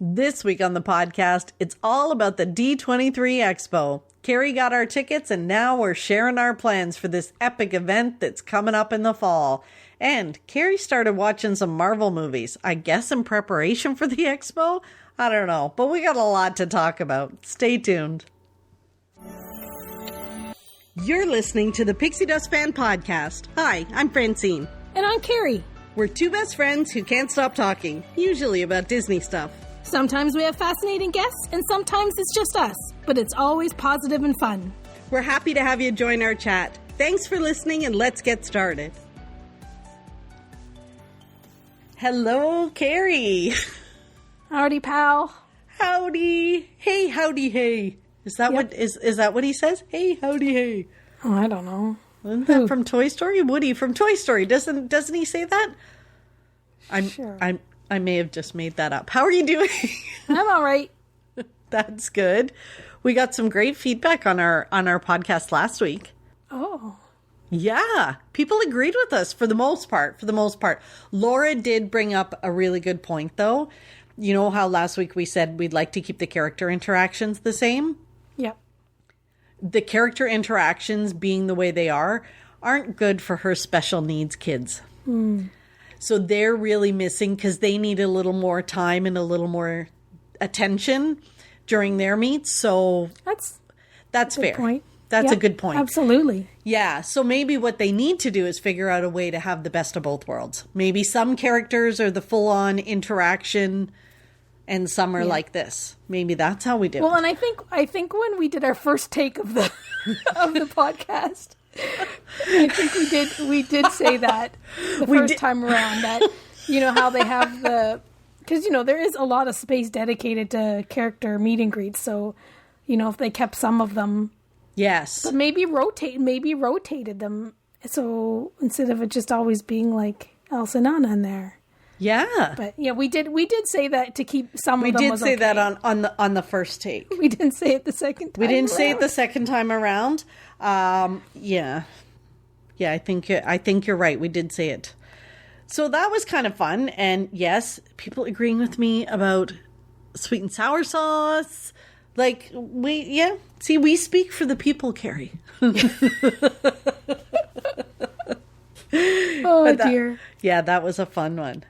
This week on the podcast, it's all about the D23 Expo. Carrie got our tickets and now we're sharing our plans for this epic event that's coming up in the fall. And Carrie started watching some Marvel movies, I guess in preparation for the expo? I don't know, but we got a lot to talk about. Stay tuned. You're listening to the Pixie Dust Fan Podcast. Hi, I'm Francine. And I'm Carrie. We're two best friends who can't stop talking, usually about Disney stuff. Sometimes we have fascinating guests, and sometimes it's just us. But it's always positive and fun. We're happy to have you join our chat. Thanks for listening, and let's get started. Hello, Carrie. Howdy, pal. Howdy. Hey, howdy, hey. Is that what is that what he says? Hey, howdy, hey. Oh, I don't know. Isn't that from Toy Story? Woody from Toy Story. Doesn't he say that? I may have just made that up. How are you doing? I'm all right. That's good. We got some great feedback on our podcast last week. Oh. Yeah. People agreed with us for the most part. Laura did bring up a really good point, though. You know how last week we said we'd like to keep the character interactions the same? Yep. The character interactions being the way they aren't good for her special needs kids. So they're really missing because they need a little more time and a little more attention during their meets. So that's fair. Point. That's a good point. Absolutely. Yeah. So maybe what they need to do is figure out a way to have the best of both worlds. Maybe some characters are the full-on interaction and some are like this. Maybe that's how we do it. Well, and I think when we did our first take of the of the podcast, I think we did say that the first time around, that you know how they have because you know there is a lot of space dedicated to character meet and greets, so you know if they kept some of them, yes, but maybe rotated them, so instead of it just always being like Elsa and Anna in there. Yeah, but yeah, we did say that to keep some of them. We did say that on the first take. We didn't say it the second time. We didn't say it the second time around. Yeah. I think you're right. We did say it. So that was kind of fun, and yes, people agreeing with me about sweet and sour sauce. Like we speak for the people, Carrie. Oh dear. Yeah, that was a fun one.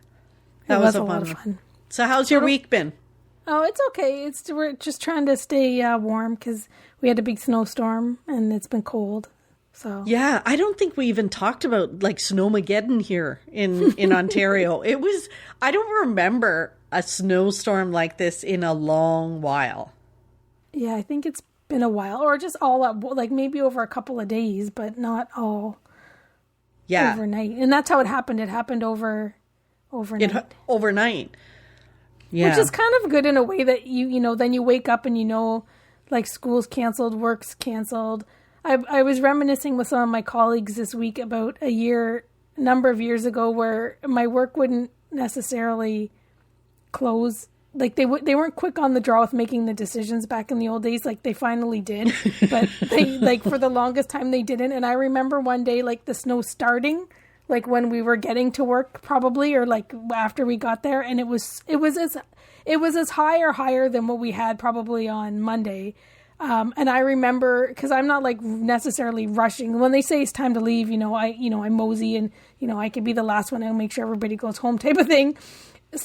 That was a lot of fun. So how's your week been? Oh, it's okay. We're just trying to stay warm because we had a big snowstorm and it's been cold. So yeah, I don't think we even talked about like Snowmageddon here in Ontario. I don't remember a snowstorm like this in a long while. Yeah, I think it's been a while, or just all up, like maybe over a couple of days, but not all. Yeah, overnight, and that's how it happened. It happened overnight. Overnight. Yeah. Which is kind of good in a way that you know, then you wake up and you know, like school's canceled, work's canceled. I was reminiscing with some of my colleagues this week about a number of years ago where my work wouldn't necessarily close. Like they weren't quick on the draw with making the decisions back in the old days. Like they finally did, but they like for the longest time they didn't. And I remember one day like the snow starting, like when we were getting to work probably, or like after we got there, and it was as high or higher than what we had probably on Monday. And I remember, because I'm not like necessarily rushing when they say it's time to leave, I mosey and, I could be the last one and make sure everybody goes home type of thing.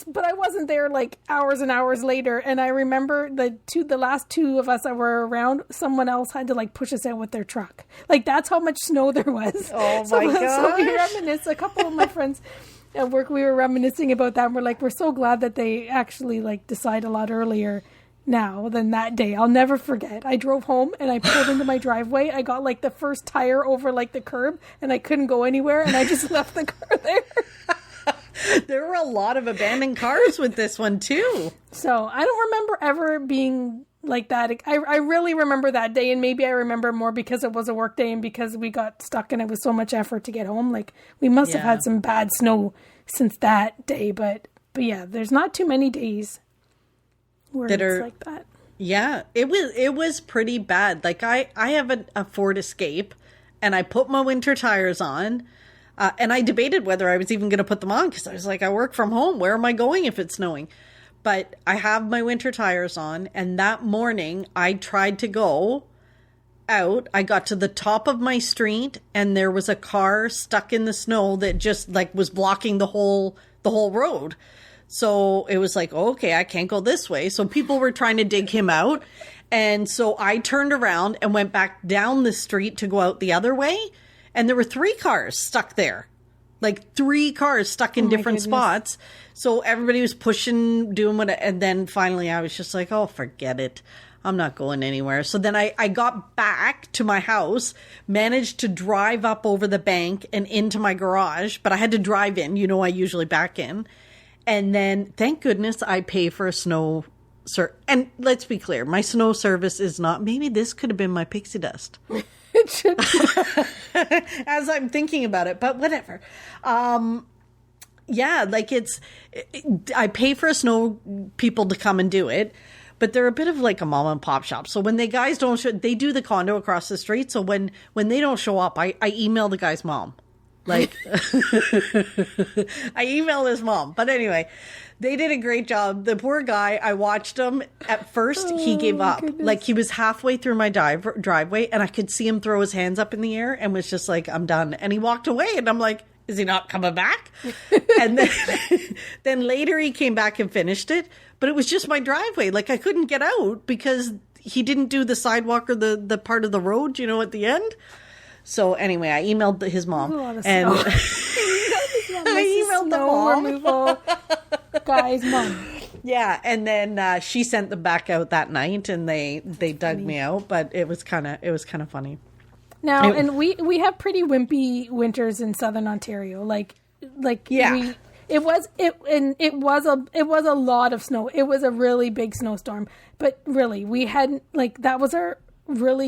But I wasn't there like hours and hours later. And I remember the last two of us that were around, someone else had to like push us out with their truck. Like that's how much snow there was. Oh my gosh. So we reminisce, a couple of my friends at work, we were reminiscing about that. And we're so glad that they actually like decide a lot earlier now than that day. I'll never forget. I drove home and I pulled into my driveway. I got like the first tire over like the curb and I couldn't go anywhere and I just left the car there. There were a lot of abandoned cars with this one too. So I don't remember ever being like that. I really remember that day, and maybe I remember more because it was a work day and because we got stuck and it was so much effort to get home. Like we must have had some bad snow since that day, but yeah, there's not too many days where it's like that. Yeah, it was pretty bad. Like I have a Ford Escape and I put my winter tires on. And I debated whether I was even going to put them on because I was like, I work from home. Where am I going if it's snowing? But I have my winter tires on, and that morning I tried to go out. I got to the top of my street, and there was a car stuck in the snow that just like was blocking the whole road. So it was like, okay, I can't go this way. So people were trying to dig him out. And so I turned around and went back down the street to go out the other way. And there were 3 cars stuck there. Like 3 cars stuck in different spots. So everybody was pushing, doing what, and then finally I was just like, oh, forget it. I'm not going anywhere. So then I got back to my house, managed to drive up over the bank and into my garage, but I had to drive in. You know, I usually back in. And then, thank goodness, I pay for a snow and let's be clear, my snow service is not, maybe this could have been my pixie dust. It should be. As I'm thinking about it, but whatever. Yeah, like I pay for a snow people to come and do it, but they're a bit of like a mom and pop shop. So when the guys don't show, they do the condo across the street. So when they don't show up, I email the guy's mom. Like, I email his mom. But anyway, they did a great job. The poor guy, I watched him. At first, he gave up. Goodness. Like, he was halfway through my driveway, and I could see him throw his hands up in the air and was just like, I'm done. And he walked away, and I'm like, is he not coming back? And then later he came back and finished it. But it was just my driveway. Like, I couldn't get out because he didn't do the sidewalk or the part of the road, you know, at the end. So anyway, I emailed his mom, and I emailed the mom. Removal guy's mom. Yeah, and then she sent them back out that night, and they dug me out. But it was kind of funny. Now, and we have pretty wimpy winters in Southern Ontario. Yeah. It was a lot of snow. It was a really big snowstorm. But really, we hadn't, like, that was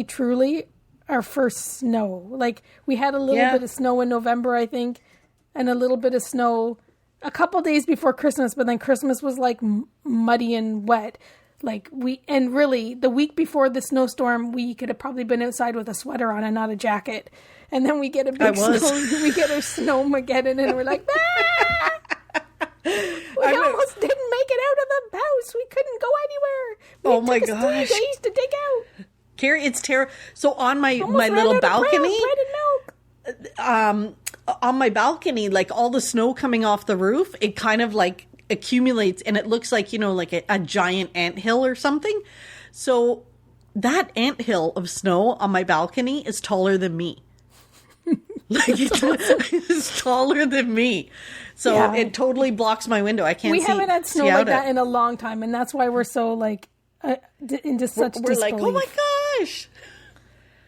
truly our first snow. Like, we had a little bit of snow in November, I think, and a little bit of snow a couple days before Christmas, but then Christmas was like muddy and wet. Like, really the week before the snowstorm, we could have probably been outside with a sweater on and not a jacket. And then we get a big snowmageddon, and we're like, we almost didn't make it out of the house. We couldn't go anywhere. My gosh. 3 days to dig out. Carrie, it's terrible. So on my little balcony, on my balcony, like all the snow coming off the roof, it kind of like accumulates, and it looks like, you know, like a giant anthill or something. So that anthill of snow on my balcony is taller than me. Like, it's taller than me. So it totally blocks my window. I can't see. We haven't had snow like that in a long time, and that's why we're so like into such disbelief. We're like, oh my gosh.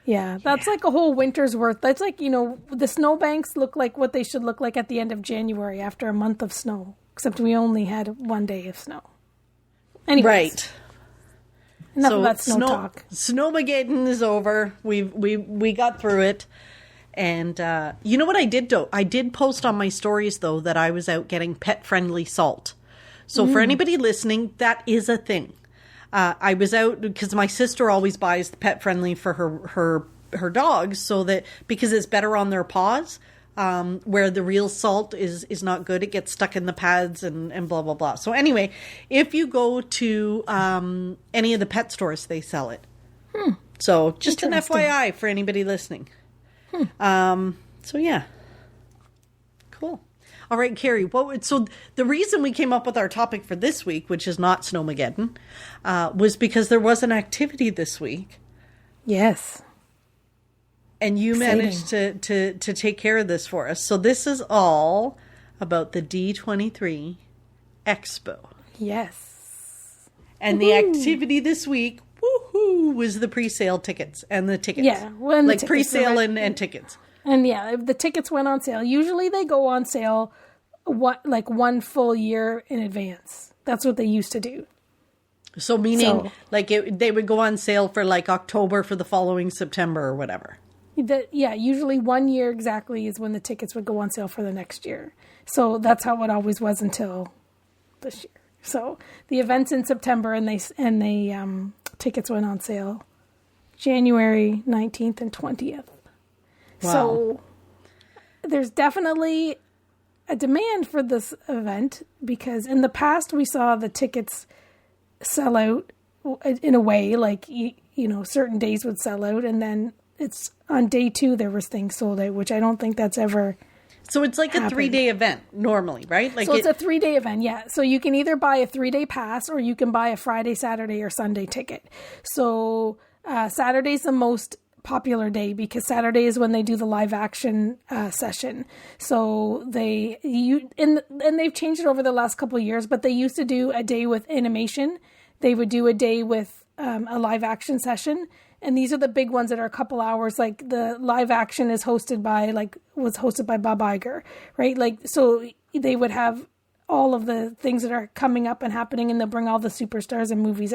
Yeah, that's like a whole winter's worth. That's like, you know, the snowbanks look like what they should look like at the end of January after a month of snow, except we only had 1 day of snow. Anyways, right. Enough of that snow talk. Snowmageddon is over. We got through it. And you know what I did, though? I did post on my stories, though, that I was out getting pet-friendly salt. So for anybody listening, that is a thing. I was out because my sister always buys the pet-friendly for her dogs, so that because it's better on their paws, where the real salt is not good. It gets stuck in the pads and blah, blah, blah. So anyway, if you go to any of the pet stores, they sell it. So just an FYI for anybody listening. So yeah. Cool. All right, Carrie, so the reason we came up with our topic for this week, which is not Snowmageddon, was because there was an activity this week. Yes. And you managed to take care of this for us. So this is all about the D23 Expo. Yes. And the activity this week, was the pre-sale tickets and the tickets. Yeah. Like pre-sale and tickets. And yeah, the tickets went on sale. Usually they go on sale one full year in advance. That's what they used to do. So meaning they would go on sale for like October for the following September or whatever. Usually 1 year exactly is when the tickets would go on sale for the next year. So that's how it always was until this year. So the event's in September, and they tickets went on sale January 19th and 20th. Wow. So there's definitely a demand for this event because in the past we saw the tickets sell out in a way, like, certain days would sell out, and then it's on day 2 there was things sold out, which I don't think that's ever So it's like happened. a 3-day event normally, right? Like so it's a 3-day event, yeah. So you can either buy a 3-day pass or you can buy a Friday, Saturday, or Sunday ticket. So Saturday's the most popular day because Saturday is when they do the live action session. So and they've changed it over the last couple of years, but they used to do a day with animation. They would do a day with a live action session. And these are the big ones that are a couple hours. Like the live action was hosted by Bob Iger, right? Like, so they would have all of the things that are coming up and happening, and they'll bring all the superstars and movie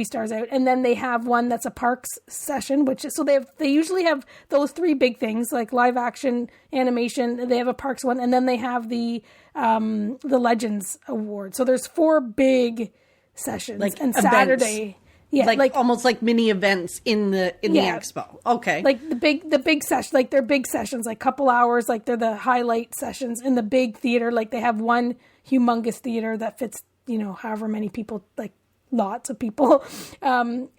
stars out. And then they have one that's a parks session, they usually have those 3 big things, like live action, animation. They have a parks one, and then they have the Legends Award. So there's 4 big sessions, like and events. Saturday. Yeah, like almost like mini events in the expo. Okay. Like the big session, like they're big sessions, like couple hours, like they're the highlight sessions in the big theater. Like they have one humongous theater that fits, however many people, like lots of people. So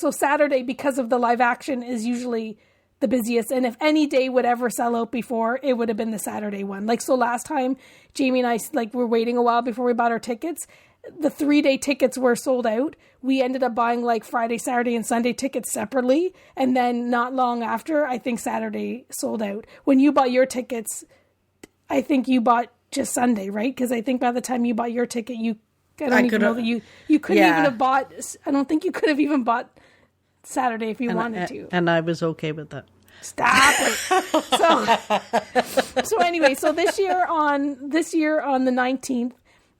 Saturday, because of the live action, is usually the busiest. And if any day would ever sell out before, it would have been the Saturday one. Like, so last time Jamie and I were waiting a while before we bought our tickets. The 3-day tickets were sold out. We ended up buying like Friday, Saturday, and Sunday tickets separately. And then not long after, I think Saturday sold out. When you bought your tickets, I think you bought just Sunday, right? Because I think by the time you bought your ticket, you couldn't even have bought, I don't think you could have even bought Saturday if you wanted to. And I was okay with that. Stop it. So anyway, so this year on the 19th,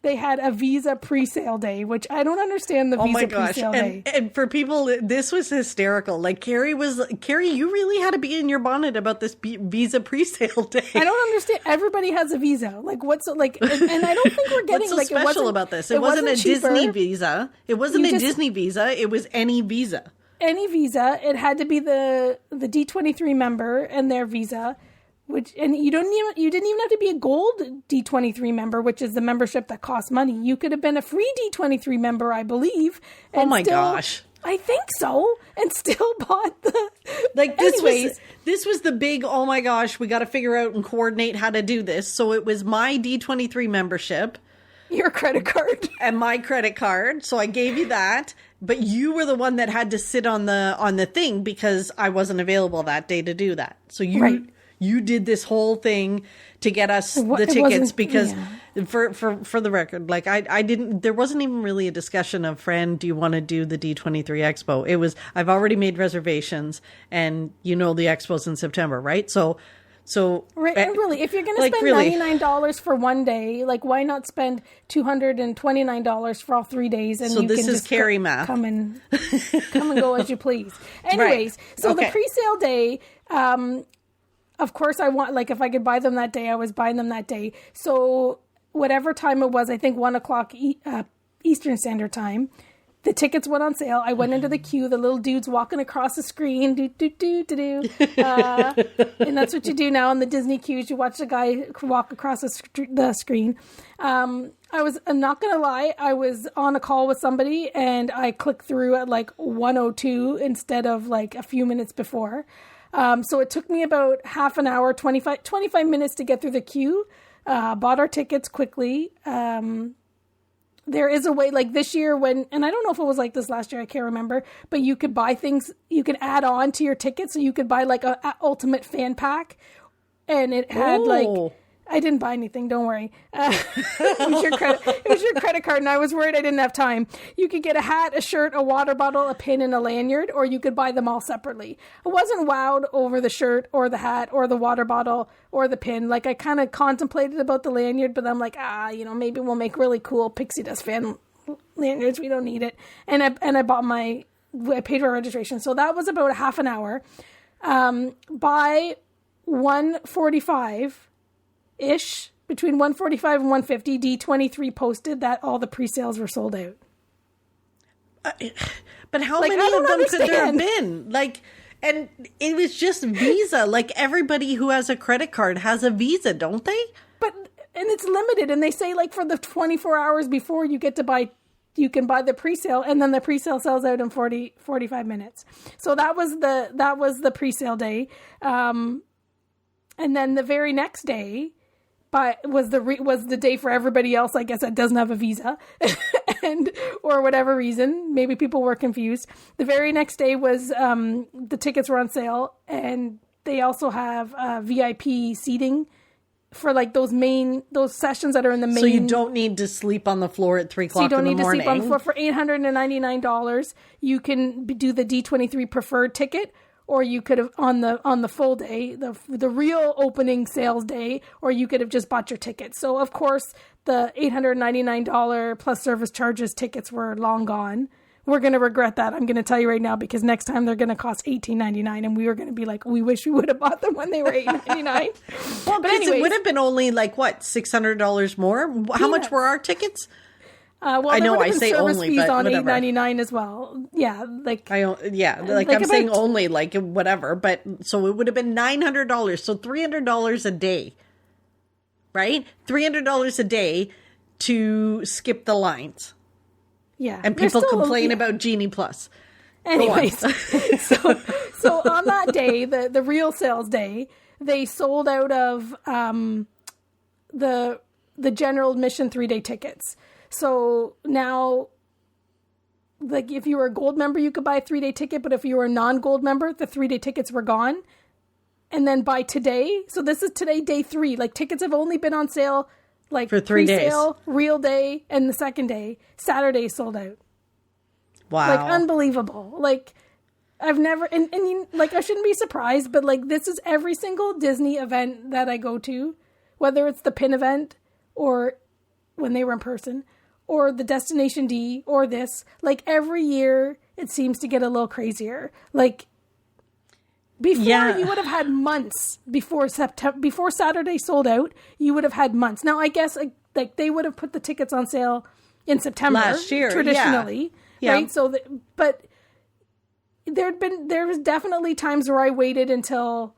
they had a Visa pre-sale day, which I don't understand the Visa pre-sale day. And for people, this was hysterical. Like Carrie, you really had to be in your bonnet about this Visa pre-sale day. I don't understand. Everybody has a Visa. Like, what's like? And I don't think we're getting what's so special about this. It wasn't a cheaper. Disney Visa. It wasn't a Disney Visa. It was any Visa. Any Visa. It had to be the D23 member and their Visa. And you didn't even have to be a gold D23 member, which is the membership that costs money. You could have been a free D23 member, I believe. Oh my gosh. I think so. And still bought the... This was the big, oh my gosh, we got to figure out and coordinate how to do this. So it was my D23 membership. Your credit card. And my credit card. So I gave you that. But you were the one that had to sit on the thing because I wasn't available that day to do that. So you did this whole thing to get us the tickets because for the record, like I didn't, there wasn't even really a discussion of, Fran, do you want to do the D23 Expo? It was, I've already made reservations and the Expo's in September, right? So right, and really, if you're going to spend $99 for one day, like why not spend $229 for all 3 days? And so you this can is just Carrie math. Come and go as you please. Anyways, so the pre-sale day. Of course, I want, like, if I could buy them that day, I was buying them that day. So whatever time it was, I think 1:00 Eastern Standard Time, the tickets went on sale. I went into the queue. The little dude's walking across the screen. And that's what you do now in the Disney queues. You watch the guy walk across the screen. I'm not going to lie. I was on a call with somebody and I clicked through at like 1:02 instead of like a few minutes before. So it took me about half an hour, 25 minutes to get through the queue. Bought our tickets quickly. There is a way, like this year and I don't know if it was like this last year, I can't remember, but you could buy things, you could add on to your ticket. So you could buy like a ultimate fan pack and it had I didn't buy anything. Don't worry. It was your credit card, and I was worried I didn't have time. You could get a hat, a shirt, a water bottle, a pin, and a lanyard, or you could buy them all separately. I wasn't wowed over the shirt or the hat or the water bottle or the pin. Like I kind of contemplated about the lanyard, but I'm like, maybe we'll make really cool Pixie Dust fan lanyards. We don't need it. And I paid for registration, so that was about a half an hour. By 1:45. Between 1:45 and 1:50, D23 posted that all the pre-sales were sold out. But how many of them could there have been? Like, And it was just Visa. Like everybody who has a credit card has a Visa, don't they? And it's limited. And they say like for the 24 hours before you get to buy, you can buy the presale, and then the presale sells out in 45 minutes. So that was the presale day. And then the very next day was the day for everybody else, I guess, that doesn't have a Visa and, or whatever reason, maybe people were confused. The very next day was, the tickets were on sale, and they also have VIP seating for like those sessions that are in the main. So you don't need to sleep on the floor at 3 o'clock in the morning. So you don't need to sleep on the floor. For $899, you can do the D23 preferred ticket, or you could have on the full day, the real opening sales day, or you could have just bought your ticket. So of course the $899 plus service charges tickets were long gone. We're going to regret that. I'm going to tell you right now, because next time they're going to cost $18.99, and we were going to be like, we wish we would have bought them when they were $8.99. Well, but anyways, it would have been only like what, $600 more? How much were our tickets? Well, I know I say only, but on $8.99 as well. Yeah, like I'm saying only, like whatever. But so it would have been $900, so $300 a day, right? $300 a day to skip the lines. Yeah, and people complain about Genie Plus. Anyways, so on that day, the real sales day, they sold out of the general admission 3-day tickets. So now, like if you were a gold member, you could buy a 3-day ticket, but if you were a non-gold member, the 3-day tickets were gone. And then by today, so this is today, day 3. Like tickets have only been on sale like for 3 days, real day, and the second day, Saturday sold out. Wow. Like unbelievable. Like I've never, and like I shouldn't be surprised, but like this is every single Disney event that I go to, whether it's the PIN event or when they were in person or the Destination D or this, like every year it seems to get a little crazier. Like before you would have had months before Saturday sold out, you would have had months. Now I guess like they would have put the tickets on sale in September last year, traditionally. Yeah. Right. So, but there was definitely times where I waited until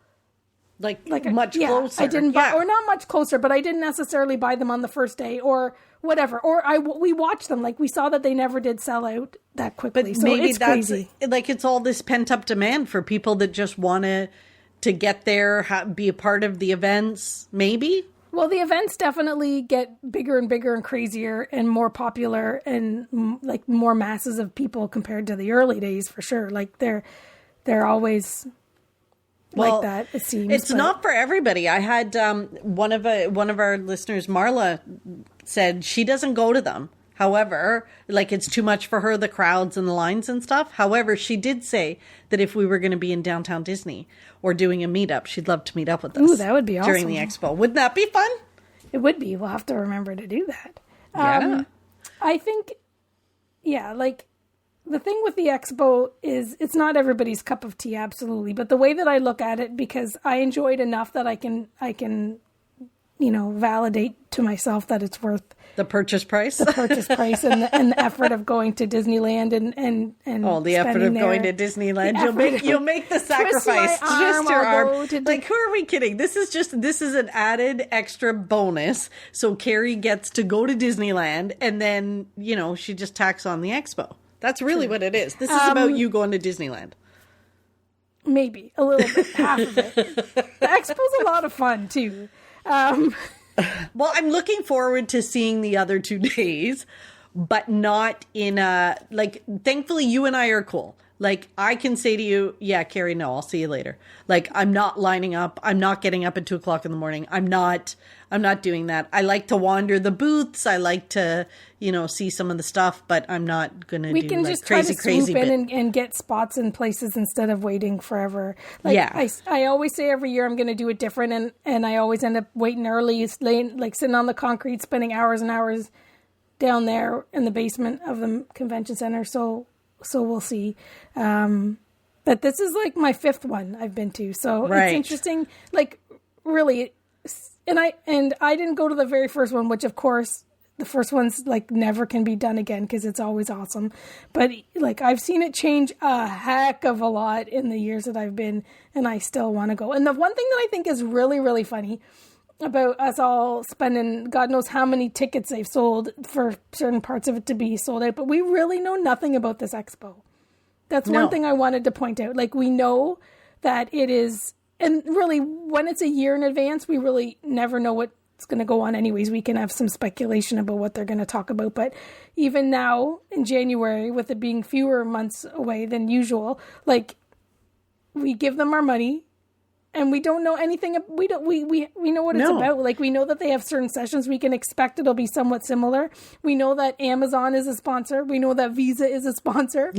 like much closer. I didn't buy, or not much closer, but I didn't necessarily buy them on the first day or whatever. Or we watched them. Like we saw that they never did sell out that quickly. But so maybe it's that's crazy. Like it's all this pent up demand for people that just want to get there, be a part of the events. Maybe. Well, the events definitely get bigger and bigger and crazier and more popular and like more masses of people compared to the early days for sure. Like they're always like that, it seems. It's not for everybody. I had one of our listeners, Marla, said she doesn't go to them. However, like it's too much for her, the crowds and the lines and stuff. However, she did say that if we were going to be in downtown Disney or doing a meetup, she'd love to meet up with us. Ooh, that would be awesome. During the expo. Wouldn't that be fun? It would be. We'll have to remember to do that. Yeah. I think, like the thing with the expo is it's not everybody's cup of tea, absolutely. But the way that I look at it, because I enjoyed enough that I can, validate to myself that it's worth the purchase price, and the effort of going to Disneyland and the effort of going to Disneyland. You'll make the sacrifice. Just your arm. Like, who are we kidding? This is an added extra bonus. So Carrie gets to go to Disneyland, and then she just tacks on the expo. That's really what it is. This is about you going to Disneyland. Maybe a little bit, half of it. The expo's a lot of fun too. Well, I'm looking forward to seeing the other 2 days, but not in thankfully you and I are cool. Like I can say to you, yeah, Carrie, no, I'll see you later. Like I'm not lining up. I'm not getting up at 2 o'clock in the morning. I'm not doing that. I like to wander the booths. I like to, see some of the stuff, but I'm not going to do can like just crazy, try to swoop in and get spots in places instead of waiting forever. Like I always say every year I'm going to do it different. And I always end up waiting early, like sitting on the concrete, spending hours and hours down there in the basement of the convention center. So we'll see. But this is like my 5th one I've been to. So It's interesting. Like really, and I didn't go to the very first one, which of course the first one's like never can be done again because it's always awesome. But like I've seen it change a heck of a lot in the years that I've been, and I still want to go. And the one thing that I think is really, really funny about us all spending God knows how many tickets they've sold for certain parts of it to be sold out, but we really know nothing about this expo. That's one thing I wanted to point out. Like, we know that it is, and really when it's a year in advance, we really never know what's going to go on anyways. We can have some speculation about what they're going to talk about. But even now in January, with it being fewer months away than usual, like, we give them our money. And we don't know anything. We know what it's about. Like, we know that they have certain sessions. We can expect it'll be somewhat similar. We know that Amazon is a sponsor. We know that Visa is a sponsor.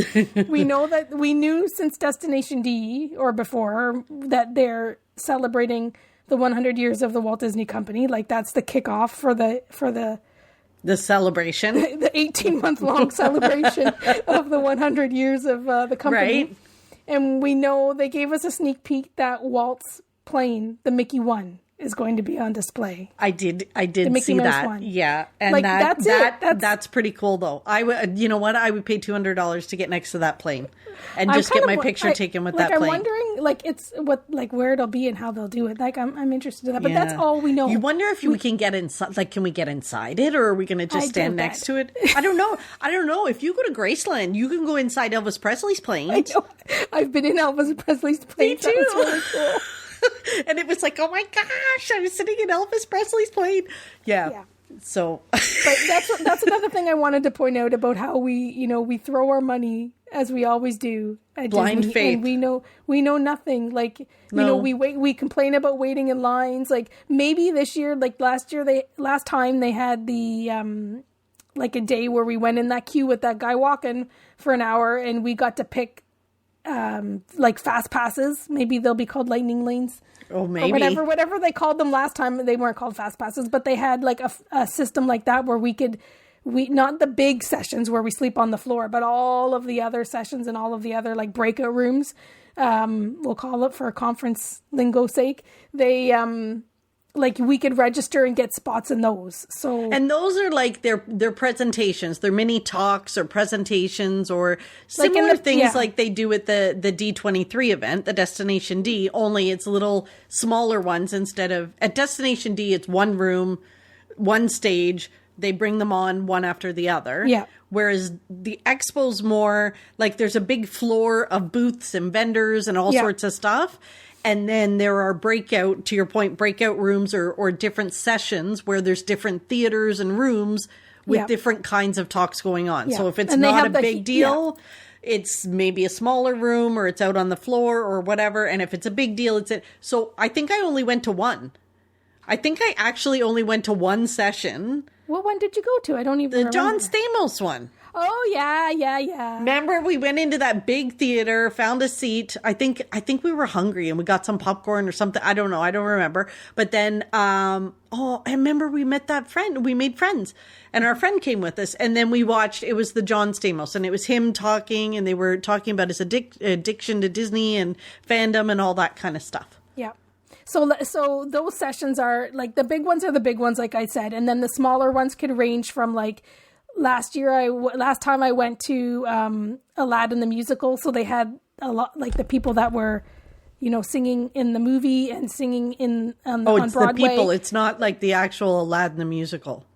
We know that we knew since Destination D or before that they're celebrating the 100 years of the Walt Disney Company. Like, that's the kickoff for the celebration, the 18-month long celebration of the 100 years of the company. Right. And we know they gave us a sneak peek that Walt's plane, the Mickey one, is going to be on display. I did see that. One. Yeah. And like, that's pretty cool though. You know what? I would pay $200 to get next to that plane and just get my picture taken with that plane. I'm wondering where it'll be and how they'll do it. Like, I'm interested in that, but that's all we know. You wonder if we can get inside, like, can we get inside it, or are we going to just stand next to it? I don't know. If you go to Graceland, you can go inside Elvis Presley's plane. I know. I've been in Elvis Presley's plane. Me too. That's really cool. And it was like, oh my gosh, I was sitting in Elvis Presley's plane. Yeah. So, but that's another thing I wanted to point out about how we throw our money, as we always do, at blind Disney, faith, and we know nothing. Like, we complain about waiting in lines. Like, maybe this year, like last time they had the like a day where we went in that queue with that guy walking for an hour, and we got to pick like fast passes. Maybe they'll be called lightning lanes. Oh, maybe. Or whatever they called them last time. They weren't called fast passes, but they had like a system like that where we not the big sessions where we sleep on the floor, but all of the other sessions and all of the other like breakout rooms, we'll call it for a conference lingo sake. They, like, we could register and get spots in those. And those are like their presentations, their mini talks or presentations or similar things like they do at the D23 event, the Destination D, only it's little smaller ones. Instead of at Destination D, it's one room, one stage. They bring them on one after the other. Yeah. Whereas the expo's more like there's a big floor of booths and vendors and all sorts of stuff. And then there are breakout rooms or different sessions where there's different theaters and rooms with different kinds of talks going on. Yeah. So if it's not a big deal, it's maybe a smaller room or it's out on the floor or whatever. And if it's a big deal, so I think I only went to one. I think I actually only went to one session. What one did you go to? I don't even remember. John Stamos one. Oh, yeah. Remember, we went into that big theater, found a seat. I think we were hungry and we got some popcorn or something. I don't know. I don't remember. But then, I remember we met that friend. We made friends and our friend came with us. And then we watched, it was the John Stamos and it was him talking and they were talking about his addiction to Disney and fandom and all that kind of stuff. Yeah. So those sessions are like the big ones are the big ones, like I said. And then the smaller ones could range from like, last time I went to Aladdin the musical, so they had a lot like the people that were, singing in the movie and singing on Broadway. The people. It's not like the actual Aladdin the musical.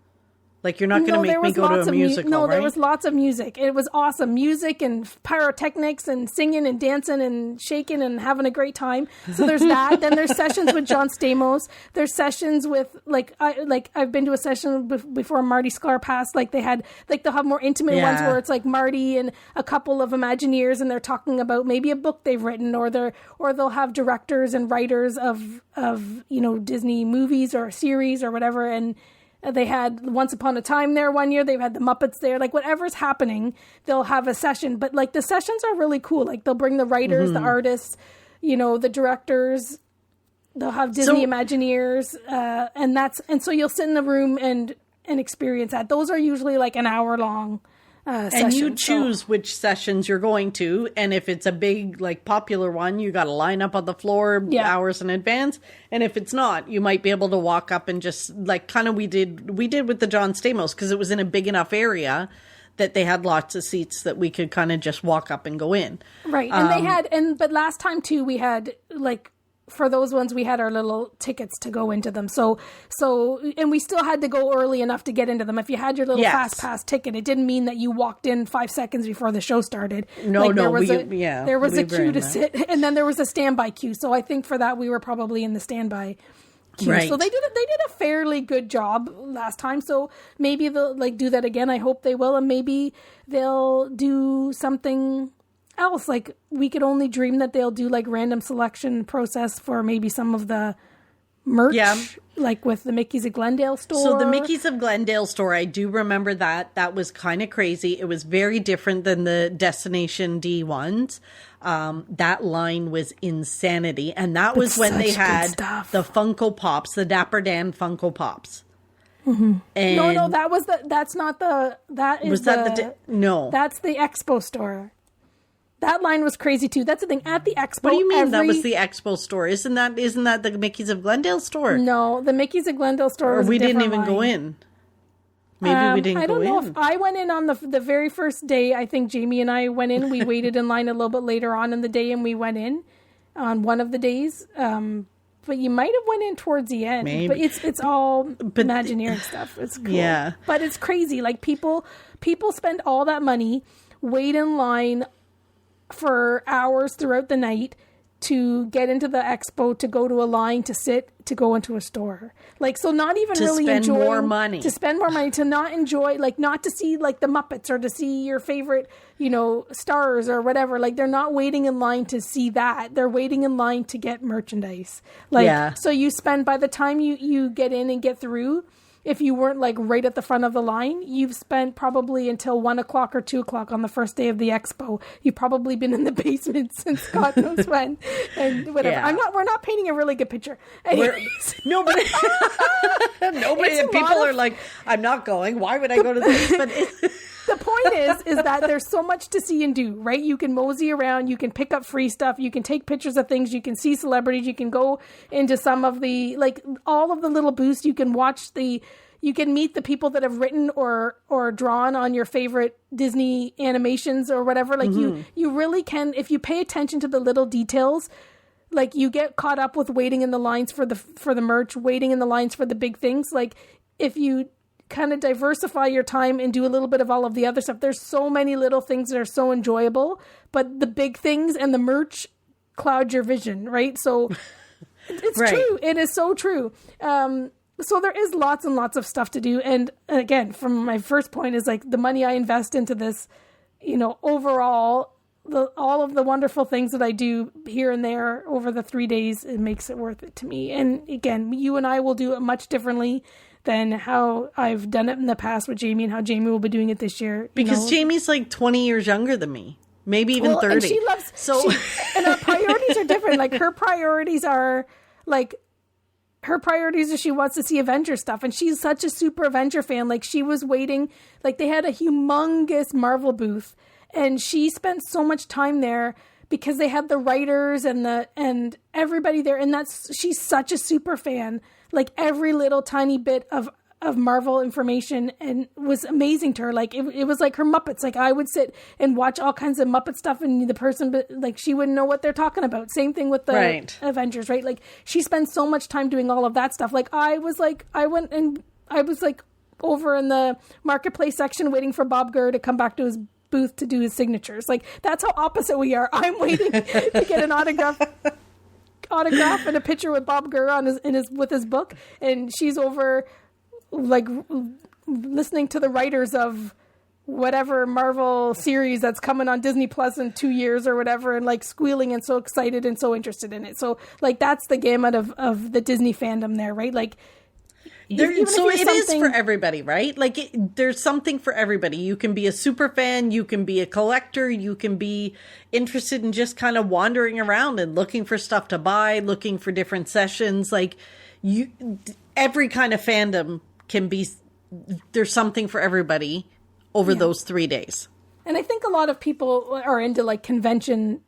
Like, you're not going to make me go to a musical, right? There was lots of music. It was awesome. Music and pyrotechnics and singing and dancing and shaking and having a great time. So there's that. Then there's sessions with John Stamos. There's sessions with, I've been to a session before Marty Sklar passed. Like, they'll have more intimate ones where it's like Marty and a couple of Imagineers and they're talking about maybe a book they've written or they'll have directors and writers of Disney movies or series or whatever. And they had Once Upon a Time there one year. They've had the Muppets there. Like, whatever's happening, they'll have a session. But, like, the sessions are really cool. Like, they'll bring the writers, the artists, the directors. They'll have Disney Imagineers. And so you'll sit in the room and experience that. Those are usually, like, an hour long And you choose which sessions you're going to. And if it's a big, like, popular one, you got to line up on the floor hours in advance. And if it's not, you might be able to walk up and just, like, kind of we did with the John Stamos, because it was in a big enough area that they had lots of seats that we could kind of just walk up and go in. Right. And but last time too, we had, like, for those ones, we had our little tickets to go into them. So, and we still had to go early enough to get into them. If you had your little fast pass ticket, it didn't mean that you walked in 5 seconds before the show started. There was a queue to sit, and then there was a standby queue. So I think for that, we were probably in the standby queue. Right. So they did a fairly good job last time. So maybe they'll, like, do that again. I hope they will, and maybe they'll do something else. Like, we could only dream that they'll do, like, random selection process for maybe some of the merch, like with the Mickey's of Glendale store. So the Mickey's of Glendale store, I do remember that was kind of crazy. It was very different than the Destination D ones. That line was insanity, and that was when they had the Funko Pops, the Dapper Dan Funko Pops. Mm-hmm. No, that's the Expo store. That line was crazy too. That's the thing. At the Expo, what do you mean that was the Expo store? Isn't that the Mickey's of Glendale store? No, the Mickey's of Glendale store was we a different didn't even line. Go in. Maybe we didn't go in. I don't know if I went in on the very first day. I think Jamie and I went in. We waited in line a little bit later on in the day, and we went in on one of the days. But you might have went in towards the end. Maybe. But it's all Imagineering stuff. It's cool. Yeah. But it's crazy. Like, people spend all that money, wait in line for hours throughout the night to get into the expo, to go to a line, to sit, to go into a store. Like, so not even really enjoying... To spend more money. To not enjoy, like, not to see, like, the Muppets or to see your favorite, stars or whatever. Like, they're not waiting in line to see that. They're waiting in line to get merchandise. Like, so you spend, by the time you get in and get through, if you weren't, like, right at the front of the line, you've spent probably until 1 o'clock or 2 o'clock on the first day of the expo. You've probably been in the basement since God knows when, and whatever. Yeah. We're not painting a really good picture. Nobody. People are like, I'm not going. Why would I go to the basement? The point is that there's so much to see and do, right? You can mosey around, you can pick up free stuff, you can take pictures of things, you can see celebrities, you can go into some of the, like, all of the little booths, you can you can meet the people that have written or drawn on your favorite Disney animations or whatever. Like, you really can, if you pay attention to the little details, like, you get caught up with waiting in the lines for the merch, waiting in the lines for the big things. Like, if you kind of diversify your time and do a little bit of all of the other stuff, there's so many little things that are so enjoyable, but the big things and the merch cloud your vision, right? So it's true. It is so true. So there is lots and lots of stuff to do. And again, from my first point is, like, the money I invest into this, overall, all of the wonderful things that I do here and there over the 3 days, it makes it worth it to me. And again, you and I will do it much differently than how I've done it in the past with Jamie, and how Jamie will be doing it this year. Because Jamie's like 20 years younger than me. Maybe even 30. And she loves... and our priorities are different. Like, her priorities are she wants to see Avenger stuff. And she's such a super Avenger fan. Like, she was waiting... Like, they had a humongous Marvel booth. And she spent so much time there because they had the writers and everybody there. And she's such a super fan. Like, every little tiny bit of Marvel information and was amazing to her. Like, it was like her Muppets. Like, I would sit and watch all kinds of Muppet stuff, and the person, like, she wouldn't know what they're talking about. Same thing with the Avengers, right? Like, she spends so much time doing all of that stuff. Like, I was over in the marketplace section waiting for Bob Gurr to come back to his booth to do his signatures. Like, that's how opposite we are. I'm waiting to get an autograph and a picture with Bob Gurr with his book, and she's over, like, listening to the writers of whatever Marvel series that's coming on Disney Plus in 2 years or whatever, and, like, squealing and so excited and so interested in it. So, like, that's the gamut of the Disney fandom there, right? Like, so it is for everybody, right? Like, there's something for everybody. You can be a super fan, you can be a collector, you can be interested in just kind of wandering around and looking for stuff to buy, looking for different sessions. Like, every kind of fandom can be, there's something for everybody over those 3 days. And I think a lot of people are into like conventions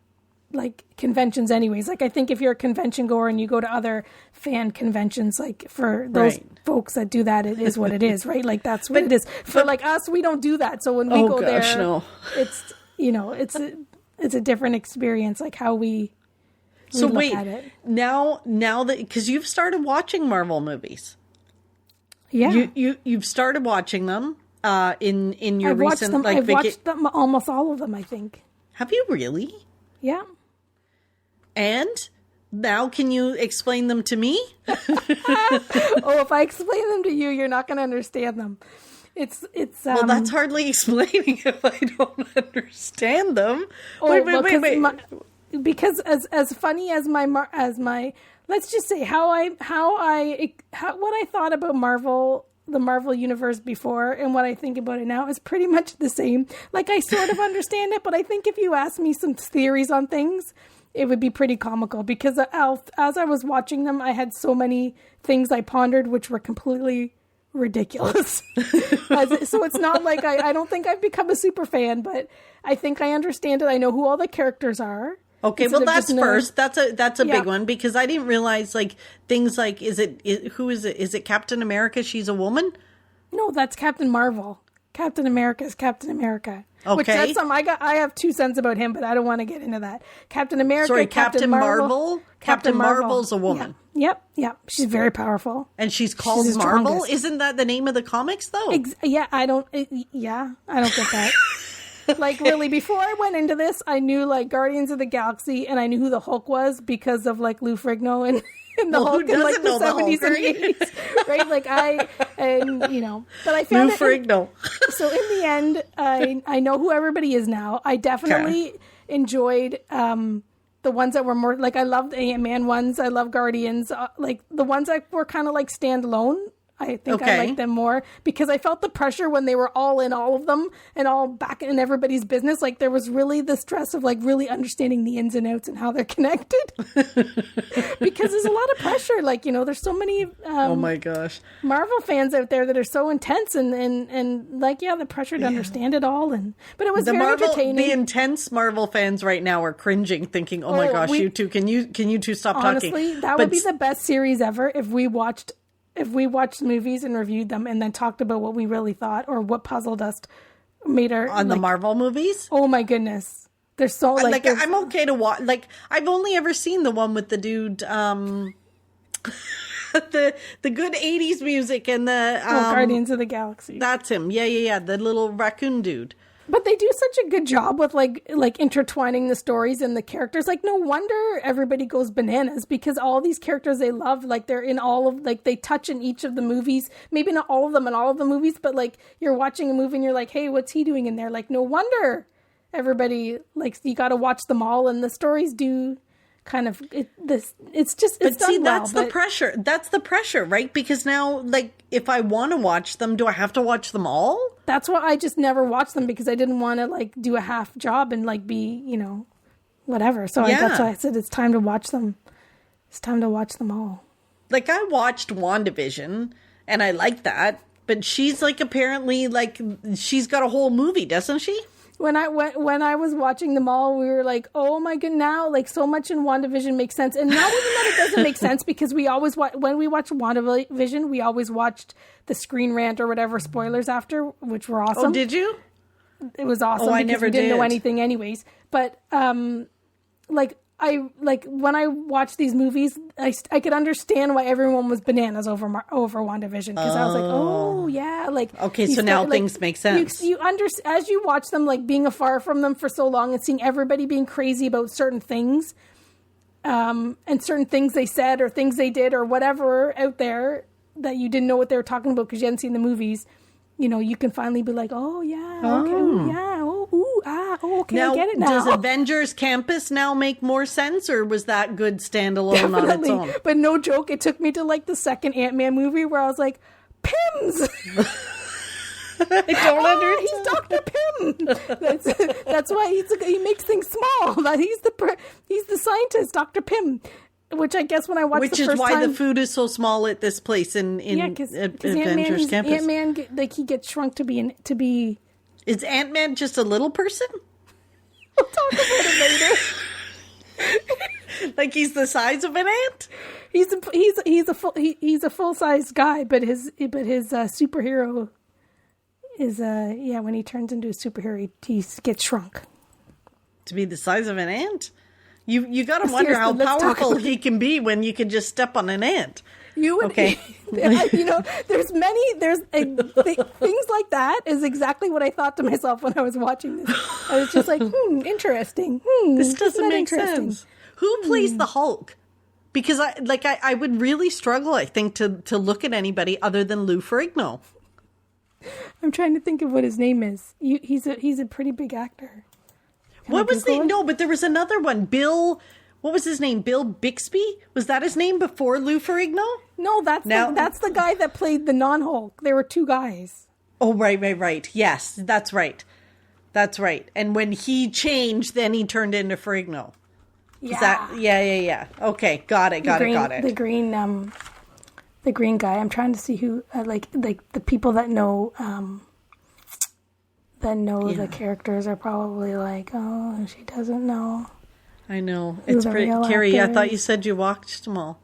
anyways. Like I think if you're a convention goer and you go to other fan conventions, like for those folks that do that, it is what it is, right? Like that's what it is. For like us, we don't do that. So when we go there, it's, you know, it's a different experience, like how we look at it. Now that, because you've started watching Marvel movies. Yeah. You've started watching them in your I've recent watched them. like I've watched them, almost all of them, I think. Have you really? Yeah. And now can you explain them to me? Oh, if I explain them to you, you're not going to understand them. It's well, that's hardly explaining if I don't understand them. Oh, wait. Because as funny as my let's just say what I thought about Marvel, the Marvel universe before, and what I think about it now is pretty much the same. Like I sort of understand it, but I think if you ask me some theories on things, it would be pretty comical, because as I was watching them, I had so many things I pondered which were completely ridiculous. So it's not like I don't think I've become a super fan, but I think I understand it. I know who all the characters are. Okay, well that's first. That's a big one, because I didn't realize like things like who is it? Is it Captain America? She's a woman? No, that's Captain Marvel. Captain America is Captain America. Okay. Which that's I have 2 cents about him, but I don't want to get into that. Captain America. Sorry, Captain Marvel. Captain Marvel's a woman. Yep. She's very powerful. And she's called Marvel? Isn't that the name of the comics though? I don't get that. Like really, before I went into this, I knew like Guardians of the Galaxy, and I knew who the Hulk was because of like Lou Ferrigno and the Hulk in like the 70s and 80s, right? Like but I found Lou Ferrigno. So in the end, I know who everybody is now. I definitely enjoyed the ones that were more like, I loved the Ant-Man ones. I love Guardians. Like the ones that were kind of like standalone. I think I like them more because I felt the pressure when they were all in all of them and all back in everybody's business. Like there was really the stress of like really understanding the ins and outs and how they're connected because there's a lot of pressure. Like, you know, there's so many, oh my gosh, Marvel fans out there that are so intense and like, the pressure to understand it all. But it was very entertaining. The intense Marvel fans right now are cringing thinking, oh my gosh, you two, can you two stop talking? Honestly, that would be the best series ever if we watched movies and reviewed them and then talked about what we really thought or what puzzled us, made our the Marvel movies. Oh my goodness, they're so like I'm okay to watch. Like I've only ever seen the one with the dude, the good 80s music and the Guardians of the Galaxy. That's him. Yeah. The little raccoon dude. But they do such a good job with like intertwining the stories and the characters. Like no wonder everybody goes bananas because all these characters they love, like they're in all of, like they touch in each of the movies. Maybe not all of them in all of the movies, but like you're watching a movie and you're like, hey, what's he doing in there? Like no wonder everybody likes, you got to watch them all, and the stories do kind of it's done well. The pressure. That's the pressure, right? Because now, like, if I want to watch them, do I have to watch them all? That's why I just never watched them, because I didn't want to like do a half job and like be, whatever. So that's why I said it's time to watch them. It's time to watch them all. Like I watched WandaVision and I like that, but she's like apparently like she's got a whole movie, doesn't she? When I was watching them all, we were like, oh my god, now like so much in WandaVision makes sense. And now even that it doesn't make sense, because we always when we watched WandaVision, we always watched the Screen Rant or whatever spoilers after, which were awesome. Oh, did you? It was awesome. I never didn't know anything anyways. But when I watched these movies, I could understand why everyone was bananas over WandaVision, because I was like, oh yeah, like okay, so now things make sense. You as you watch them, like being afar from them for so long and seeing everybody being crazy about certain things, and certain things they said or things they did or whatever out there that you didn't know what they were talking about because you hadn't seen the movies. You can finally be like, oh yeah, okay, yeah, okay, now, I get it now. Does Avengers Campus now make more sense, or was that good standalone on its own? But no joke, it took me to like the second Ant-Man movie where I was like, Pims! I don't understand. He's Dr. Pym! That's why he makes things small. He's the scientist, Dr. Pym. Which I guess when I watched the first time... Which is why the food is so small at this place in cause Avengers Campus. Ant-Man, like, he gets shrunk to be Is Ant-Man just a little person? We'll talk about it later. Like he's the size of an ant? He's a full-sized guy, but his superhero is when he turns into a superhero, he gets shrunk to be the size of an ant. You got to wonder how powerful he can be when you can just step on an ant. Okay. There's things like that is exactly what I thought to myself when I was watching this. I was just like, interesting. This doesn't make sense. Who plays the Hulk? Because I would really struggle, I think, to look at anybody other than Lou Ferrigno. I'm trying to think of what his name is. He's a pretty big actor. What was the... No, but there was another one. Bill... What was his name? Bill Bixby? Was that his name before Lou Ferrigno? No, that's the guy that played the non-Hulk. There were two guys. Oh, right. Yes, that's right. And when he changed, then he turned into Ferrigno. Yeah. Yeah. Okay, got it. The green guy. I'm trying to see who, like the people that know the characters are probably like, oh, she doesn't know. I know. It's pretty... Carrie, I thought you said you watched them all.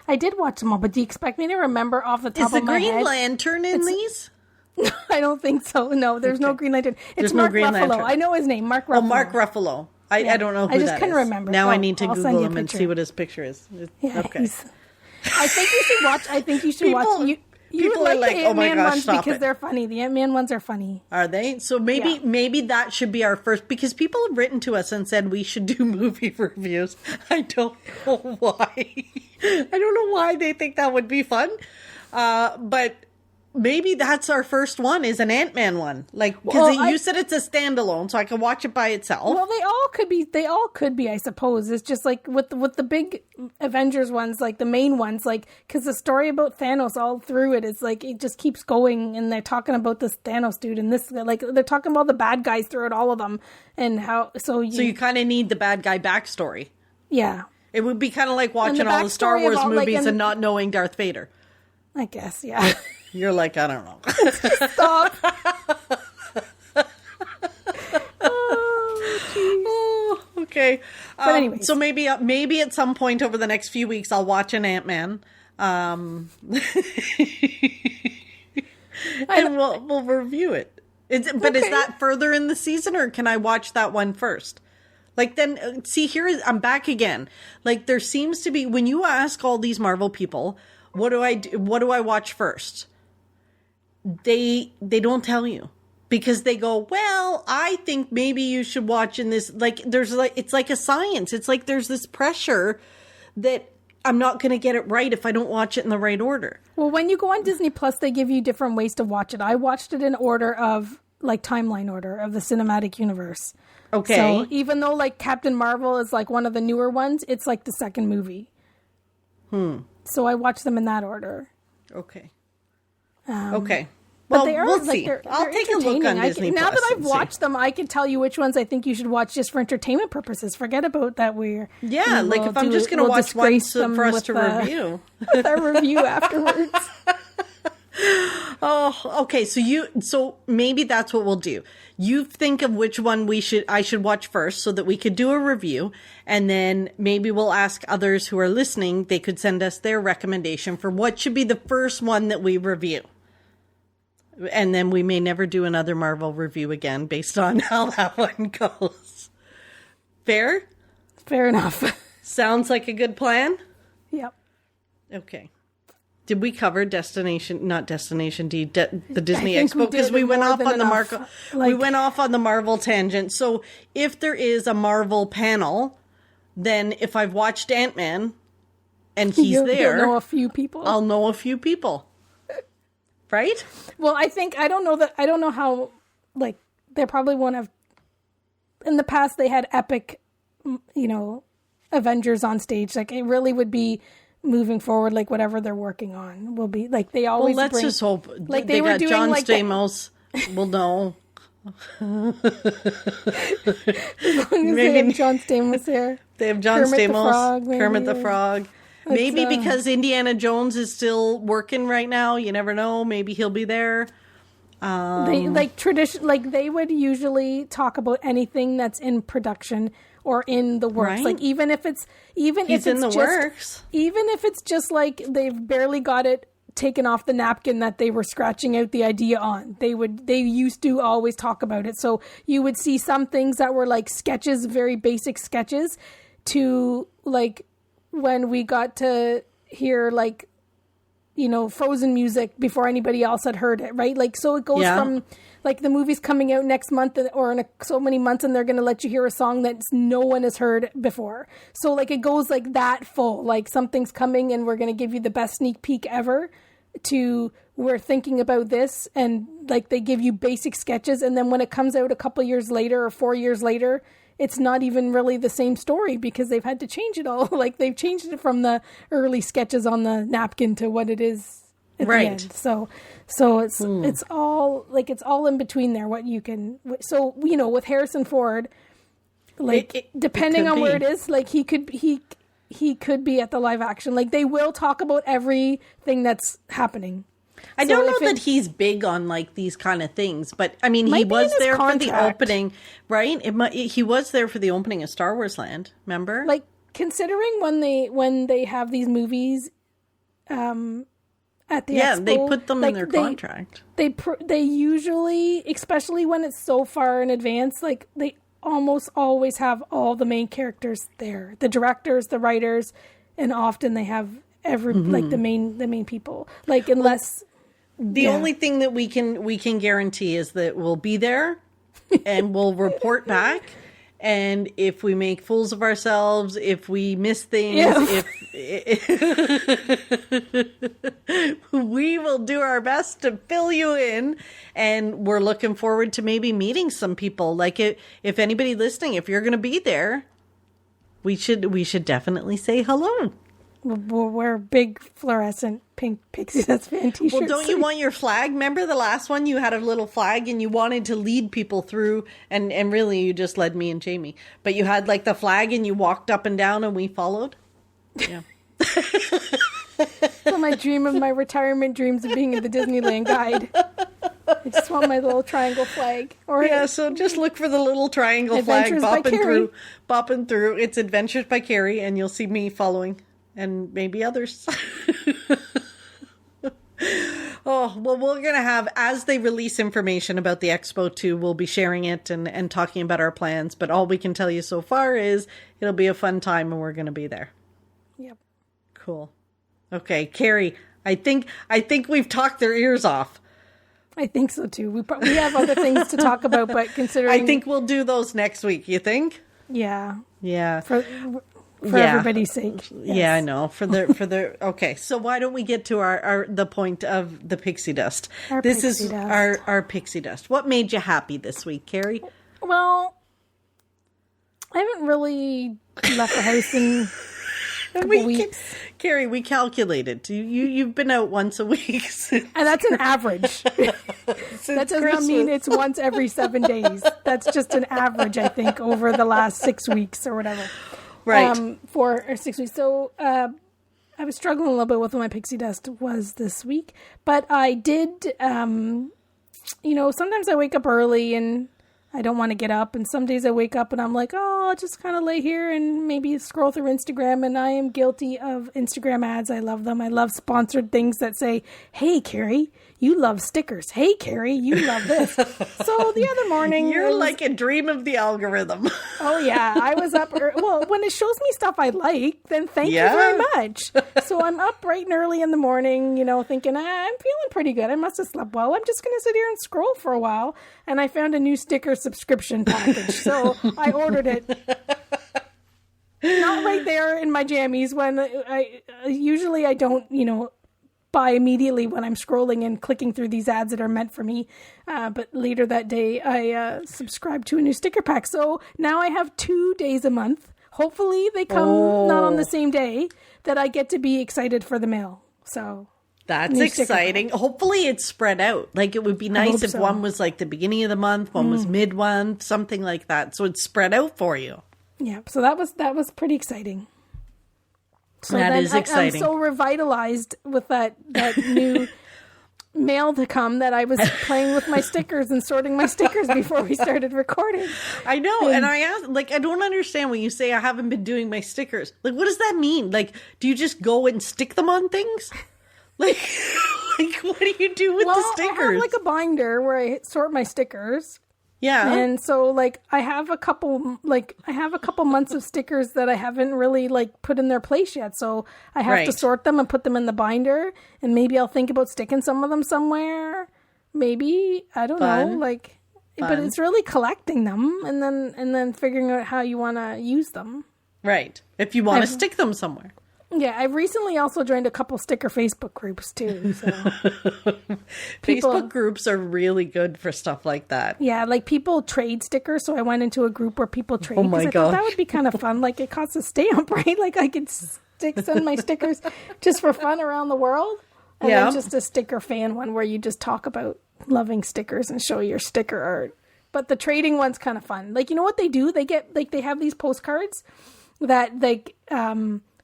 I did watch them all, but do you expect me to remember off the top of my head? Is the Green Lantern in these? No, I don't think so. No, there's no Green Lantern. It's Mark Ruffalo. I know his name, Mark Ruffalo. Oh, Mark Ruffalo. I don't know who that is. I just couldn't remember. Now I need to Google him and see what his picture is. Yeah, okay. I think you should watch... You would like the Ant-Man ones because they're funny. The Ant-Man ones are funny. Are they? So maybe that should be our first, because people have written to us and said we should do movie reviews. I don't know why. I don't know why they think that would be fun. But maybe that's our first one, is an Ant-Man one. Like, because you said it's a standalone, so I can watch it by itself. Well, they all could be, I suppose. It's just like with the big Avengers ones, like the main ones, like, because the story about Thanos all through it is like, it just keeps going, and they're talking about this Thanos dude, and this, like, they're talking about the bad guys throughout all of them, and how, so you kind of need the bad guy backstory. Yeah. It would be kind of like watching all the Star Wars movies and not knowing Darth Vader. I guess, yeah. You're like, I don't know. Stop. Oh, okay. But anyways. So maybe at some point over the next few weeks, I'll watch an Ant-Man. And we'll review it. But is that further in the season, or can I watch that one first? Like, then, see, I'm back again. Like, there seems to be, when you ask all these Marvel people, what do I watch first? They don't tell you, because they go, well, I think maybe you should watch in this, like, it's like a science. It's like there's this pressure that I'm not going to get it right if I don't watch it in the right order. Well, when you go on Disney Plus, they give you different ways to watch it. I watched it in order of, like, timeline order of the cinematic universe. Okay. So even though, like, Captain Marvel is like one of the newer ones, it's like the second movie. So I watched them in that order. Okay. Okay. Well, they are, we'll like, see. I'll take a look on Disney Plus. Now that I've watched them, I can tell you which ones I think you should watch just for entertainment purposes. Forget about that if I'm just going to watch one for us to review. With our review afterwards. Oh, okay. So maybe that's what we'll do. You think of which one I should watch first, so that we could do a review, and then maybe we'll ask others who are listening. They could send us their recommendation for what should be the first one that we review. And then we may never do another Marvel review again based on how that one goes. Fair? Fair enough. Sounds like a good plan? Yep. Okay. Did we cover the Disney Expo? Because we went off on we went off on the Marvel tangent. So if there is a Marvel panel, then if I've watched Ant-Man and he's there, you'll know a few people. I'll know a few people. Right? Well, I don't know how, like, they probably won't have, in the past they had epic, Avengers on stage. Like, it really would be moving forward, like, whatever they're working on will be, like, they always let's just hope. Like, they were got doing, John like, Stamos. We'll know. As long as they have John Stamos there. They have John Stamos, Kermit the Frog. Maybe because Indiana Jones is still working right now. You never know. Maybe he'll be there. They they would usually talk about anything that's in production or in the works. Right. Like even if it's works. Even if it's just like they've barely got it taken off the napkin that they were scratching out the idea on. They used to always talk about it. So you would see some things that were like sketches, very basic sketches, to like when we got to hear like, you know, Frozen music before anybody else had heard it, right? Like, so it goes from like the movie's coming out next month or in so many months, and they're going to let you hear a song that no one has heard before. So like it goes like that full, like something's coming and we're going to give you the best sneak peek ever, to we're thinking about this, and like they give you basic sketches, and then when it comes out a couple years later or 4 years later, it's not even really the same story because they've had to change it all. Like they've changed it from the early sketches on the napkin to what it is at the end. So it's all like, it's all in between there. What you can, so, you know, with Harrison Ford, like depending on where it is, like he could be at the live action. Like they will talk about everything that's happening. I don't know that he's big on like these kind of things, but I mean, he was there for the opening, right? He was there for the opening of Star Wars Land. Remember? Like considering when they have these movies, at the Expo, they put them in their contract. They usually, especially when it's so far in advance, like they almost always have all the main characters there, the directors, the writers, and often they have like the main people. Like unless the only thing that we can guarantee is that we'll be there and we'll report back. And if we make fools of ourselves, if we miss things, we will do our best to fill you in. And we're looking forward to maybe meeting some people. Like if anybody listening, if you're going to be there, we should definitely say hello. We'll wear big fluorescent pink Pixie Dust fan t-shirts. Well, don't you want your flag? Remember the last one? You had a little flag and you wanted to lead people through, and really you just led me and Jamie. But you had like the flag and you walked up and down and we followed. Yeah. So my retirement dreams of being in the Disneyland guide. I just want my little triangle flag. So just look for the little triangle flag bopping through. It's Adventures by Carrie, and you'll see me following. And maybe others. Oh, well, we're going to have, as they release information about the Expo too, we'll be sharing it and talking about our plans. But all we can tell you so far is it'll be a fun time and we're going to be there. Yep. Cool. Okay, Carrie, I think we've talked their ears off. I think so too. We have other things to talk about, but considering... I think we'll do those next week, you think? Yeah. Yeah. For everybody's sake. Yes. Yeah, I know. Okay, so why don't we get to the point of the pixie dust? Our pixie dust. What made you happy this week, Carrie? Well, I haven't really left the house in a couple weeks. Carrie, we calculated. You've been out once a week. And that's an average. That does not mean it's once every 7 days. That's just an average, I think, over the last 6 weeks or whatever. Right. 4 or 6 weeks. So I was struggling a little bit with what my pixie dust was this week. But I did, sometimes I wake up early and I don't want to get up. And some days I wake up and I'm like, oh, I'll just kind of lay here and maybe scroll through Instagram. And I am guilty of Instagram ads. I love them. I love sponsored things that say, hey, Carrie, you love stickers. Hey, Carrie, you love this. So the other morning... You're like a dream of the algorithm. Oh, yeah. I was up... Well, when it shows me stuff I like, then thank you very much. So I'm up bright and early in the morning, thinking, I'm feeling pretty good. I must have slept well. I'm just going to sit here and scroll for a while. And I found a new sticker subscription package. So I ordered it. Not right there in my jammies when I usually I don't, buy immediately when I'm scrolling and clicking through these ads that are meant for me. But later that day, I subscribed to a new sticker pack. So now I have 2 days a month. Hopefully they come not on the same day, that I get to be excited for the mail. So that's exciting. Hopefully it's spread out. Like it would be nice if one was like the beginning of the month, one was mid-month, something like that. So it's spread out for you. Yeah. So that was pretty exciting. So that is exciting. I'm so revitalized with that new mail to come that I was playing with my stickers and sorting my stickers before we started recording. I know. And I asked, like, I don't understand when you say I haven't been doing my stickers. Like, what does that mean? Like, do you just go and stick them on things? Like, what do you do with the stickers? I have like a binder where I sort my stickers. Yeah. And so like I have a couple months of stickers that I haven't really like put in their place yet. So I have to sort them and put them in the binder, and maybe I'll think about sticking some of them somewhere. Maybe, I don't know, like but it's really collecting them and then figuring out how you want to use them. Right. If you want to stick them somewhere. Yeah, I've recently also joined a couple sticker Facebook groups too. So Facebook groups are really good for stuff like that. Yeah, like people trade stickers. So I went into a group where people trade. Oh my gosh. That would be kind of fun. Like it costs a stamp, right? Like I could send my stickers just for fun around the world. And then just a sticker fan one where you just talk about loving stickers and show your sticker art. But the trading one's kind of fun. Like, you know what they do? They get like they have these postcards that like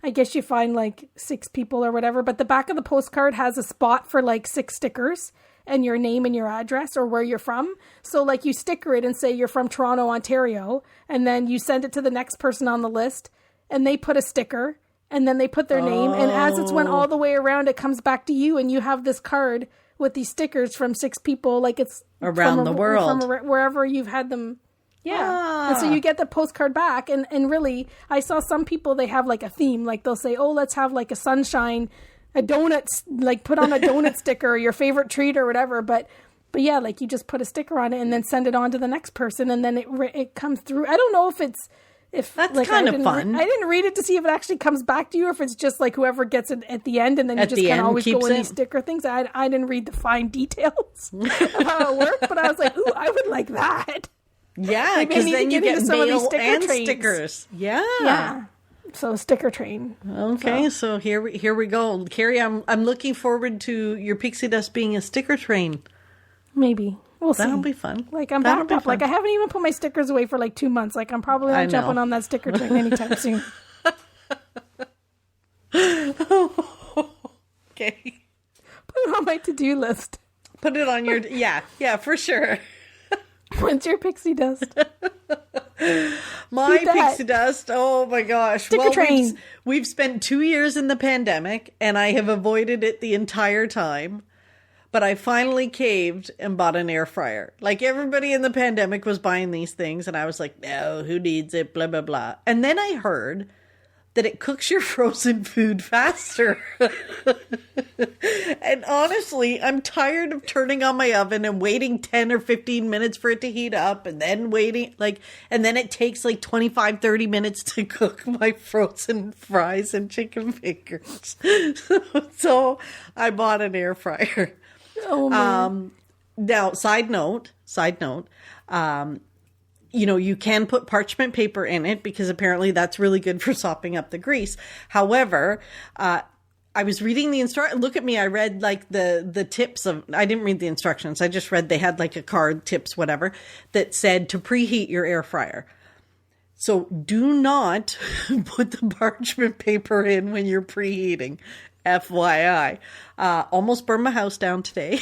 I guess you find like 6 people or whatever, but the back of the postcard has a spot for like 6 stickers and your name and your address or where you're from. So like you sticker it and say you're from Toronto, Ontario, and then you send it to the next person on the list and they put a sticker and then they put their name. And as it's went all the way around, it comes back to you and you have this card with these stickers from 6 people. Like it's around the world, from wherever you've had them. Yeah. And so you get the postcard back. And really, I saw some people, they have like a theme. Like they'll say, oh, let's have like a sunshine, a donut, like put on a donut sticker or your favorite treat or whatever. But yeah, like you just put a sticker on it and then send it on to the next person. And then it comes through. I don't know if that's like, kind of fun. I didn't read it to see if it actually comes back to you or if it's just like whoever gets it at the end and then you just can always go in these sticker things. I didn't read the fine details of how it worked, but I was like, ooh, I would like that. Yeah, because then you get mail and stickers. Yeah. So sticker train. Okay, so here we go, Carrie. I'm looking forward to your pixie dust being a sticker train. Maybe we'll see. That'll be fun. Like I'm backed up. Like I haven't even put my stickers away for like 2 months. Like I'm probably not jumping on that sticker train anytime soon. Okay. Put it on my to-do list. Put it on your yeah for sure. When's your pixie dust? My pixie dust. Oh my gosh. Sticker train. We've spent 2 years in the pandemic and I have avoided it the entire time. But I finally caved and bought an air fryer. Like everybody in the pandemic was buying these things and I was like, no, who needs it? Blah, blah, blah. And then I heard that it cooks your frozen food faster. And honestly, I'm tired of turning on my oven and waiting 10 or 15 minutes for it to heat up and then waiting and then it takes like 25, 30 minutes to cook my frozen fries and chicken fingers. So I bought an air fryer. Oh, man. Now, side note, you can put parchment paper in it because apparently that's really good for sopping up the grease. However, I was reading the look at me, I read like the tips I didn't read the instructions. I just read they had like a card, tips, whatever, that said to preheat your air fryer. So do not put the parchment paper in when you're preheating. FYI. Almost burned my house down today.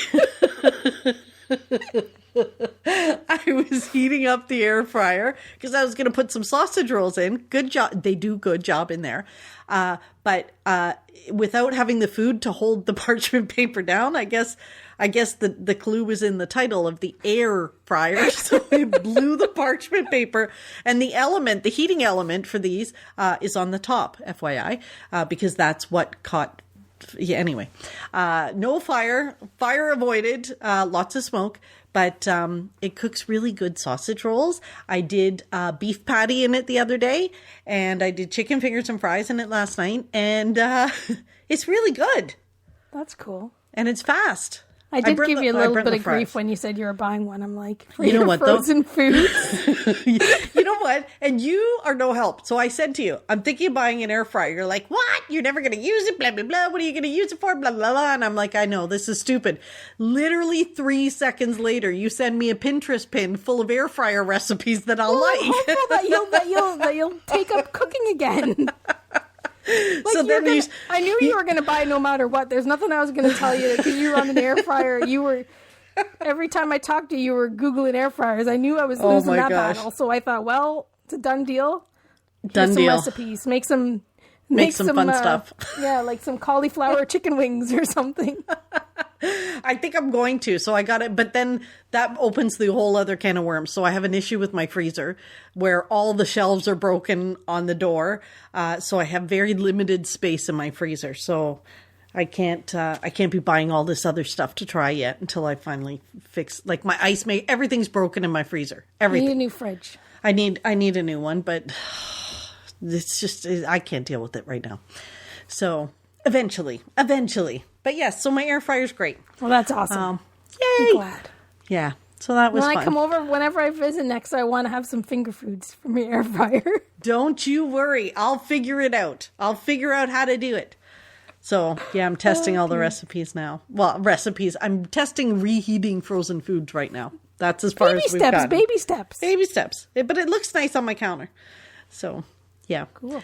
I was heating up the air fryer because I was going to put some sausage rolls in. Good job. They do good job in there. But without having the food to hold the parchment paper down, I guess the clue was in the title of the air fryer. So it blew the parchment paper, and the heating element for these is on the top, FYI, because that's what caught. Yeah, anyway, no fire avoided, lots of smoke, but it cooks really good sausage rolls. I did beef patty in it the other day, and I did chicken fingers and fries in it last night, and it's really good. That's cool. And it's fast. I did give you a little bit of grief when you said you were buying one. I'm like, for you know what, frozen foods. You know what? And you are no help. So I said to you, I'm thinking of buying an air fryer. You're like, what? You're never going to use it, blah, blah, blah. What are you going to use it for? Blah, blah, blah. And I'm like, I know, this is stupid. Literally 3 seconds later, you send me a Pinterest pin full of air fryer recipes that I'll like. Hopeful that you'll take up cooking again. So then I knew you were going to buy no matter what. There's nothing I was going to tell you because you were on an air fryer. Every time I talked to you, you were Googling air fryers. I knew I was losing that battle. So I thought, well, it's a done deal. Here's some recipes. Make some fun stuff. Yeah, like some cauliflower chicken wings or something. I think I'm going to. So I got it. But then that opens the whole other can of worms. So I have an issue with my freezer where all the shelves are broken on the door. So I have very limited space in my freezer. So I can't be buying all this other stuff to try yet until I finally fix, like my ice everything's broken in my freezer. Everything. You need a new fridge. I need a new one, but it's just, I can't deal with it right now. So eventually. But yes, so my air fryer's great. Well, that's awesome. Yay. I'm glad. Yeah. So that was fun. When I come over, whenever I visit next, I want to have some finger foods from your air fryer. Don't you worry. I'll figure it out. I'll figure out how to do it. So, yeah, I'm testing all the recipes now. Well, recipes. I'm testing reheating frozen foods right now. That's as far as we've gotten. Baby steps. But it looks nice on my counter. So, yeah. Cool.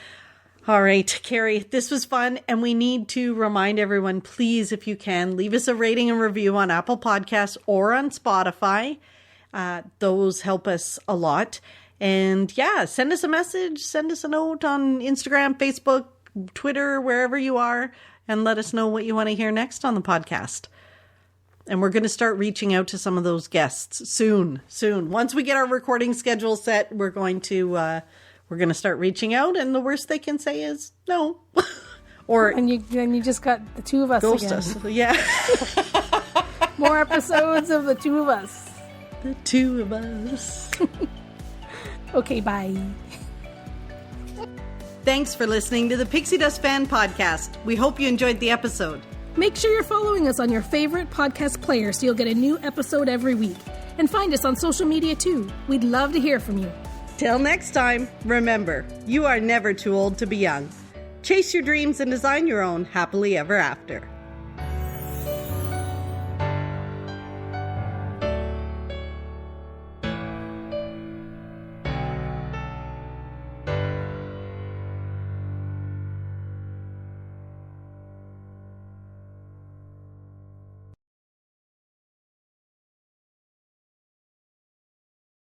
All right, Carrie, this was fun. And we need to remind everyone, please, if you can, leave us a rating and review on Apple Podcasts or on Spotify. Those help us a lot. And yeah, send us a message, send us a note on Instagram, Facebook, Twitter, wherever you are, and let us know what you want to hear next on the podcast. And we're going to start reaching out to some of those guests soon. Once we get our recording schedule set, we're going to start reaching out, and the worst they can say is no. Or and you just got the two of us ghost again. us. Yeah. More episodes of the two of us. The two of us. Okay, bye. Thanks for listening to the Pixie Dust Fan Podcast. We hope you enjoyed the episode. Make sure you're following us on your favorite podcast player so you'll get a new episode every week. And find us on social media too. We'd love to hear from you. Till next time, remember, you are never too old to be young. Chase your dreams and design your own happily ever after.